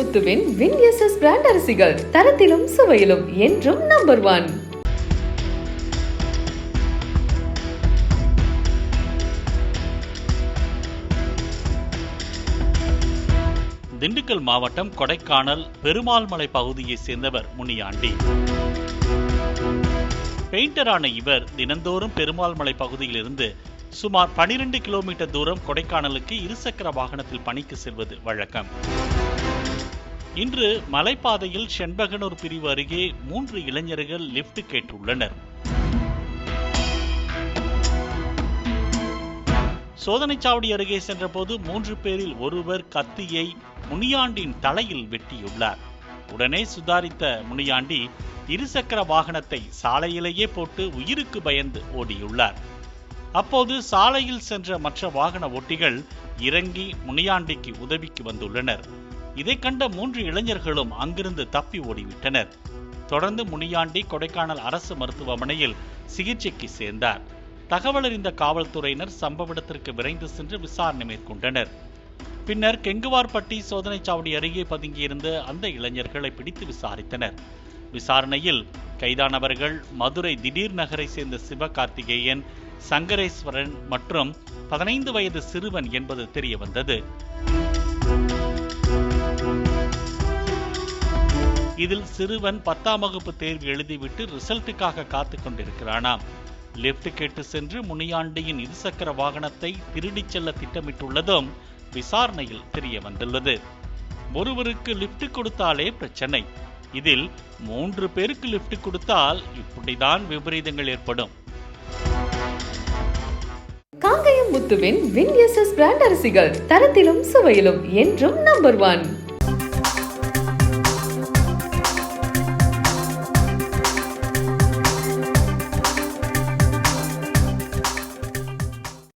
முத்துவின் வின்எஸ்எஸ் brand அரிசிகள் தரத்திலும் சுவையிலும் என்றும் number 1. Dindigul மாவட்டம் கொடைக்கானல் பெருமாள் மலை பகுதியை சேர்ந்தவர் முனியாண்டி. பெயிண்டரான இவர் தினந்தோறும் பெருமாள் மலை பகுதியிலிருந்து சுமார் 12 கிலோமீட்டர் தூரம் கொடைக்கானலுக்கு இருசக்கர வாகனத்தில் பணிக்கு செல்வது வழக்கம். இன்று மலைப்பாதையில் செண்பகனூர் பிரிவு அருகே 3 இளைஞர்கள் லிப்ட் கேட்டுள்ளனர். சோதனைச்சாவடி அருகே சென்றபோது 3 பேரில் ஒருவர் கத்தியை முனியாண்டியின் தலையில் வெட்டியுள்ளார். உடனே சுதாரித்த முனியாண்டி இருசக்கர வாகனத்தை சாலையிலேயே போட்டு உயிருக்கு பயந்து ஓடியுள்ளார். அப்போது சாலையில் சென்ற மற்ற வாகன ஓட்டிகள் இறங்கி முனியாண்டிக்கு உதவிக்கு வந்துள்ளனர். இதை கண்ட 3 இளைஞர்களும் அங்கிருந்து தப்பி ஓடிவிட்டனர். தொடர்ந்து முனியாண்டி கொடைக்கானல் அரசு மருத்துவமனையில் சிகிச்சைக்கு சேர்ந்தார். தகவல் அறிந்த காவல்துறையினர் சம்பவ இடத்திற்கு விரைந்து சென்று விசாரணை மேற்கொண்டனர். பின்னர் கெங்குவார்பட்டி சோதனைச்சாவடி அருகே பதுங்கியிருந்த அந்த இளைஞர்களை பிடித்து விசாரித்தனர். விசாரணையில் கைதானவர்கள் மதுரை திடீர் நகரை சேர்ந்த சிவகார்த்திகேயன், சங்கரேஸ்வரன் மற்றும் 15 வயது சிறுவன் என்பது தெரிய வந்தது. இதில் சிறுவன் 10ஆம் வகுப்பு தேர்வு எழுதிவிட்டு ரிசல்ட்டுக்காக காத்துக் கொண்டிருக்கிறானாம். லிப்ட் கேட்டு சென்று முனியாண்டியின் இருசக்கர வாகனத்தை திருடிச் செல்ல திட்டமிட்டுள்ளதும் விசாரணையில் தெரிய வந்துள்ளது. ஒருவருக்கு லிப்ட் கொடுத்தாலே பிரச்சனை, இதில் 3 பேருக்கு லிப்ட் கொடுத்தால் இப்படிதான் விபரீதங்கள் ஏற்படும். காங்கயம் முத்துவின் வின்எஸ்எஸ் பிராண்ட் அரிசிகள் தரத்திலும் சுவையிலும் என்றும் நம்பர் 1.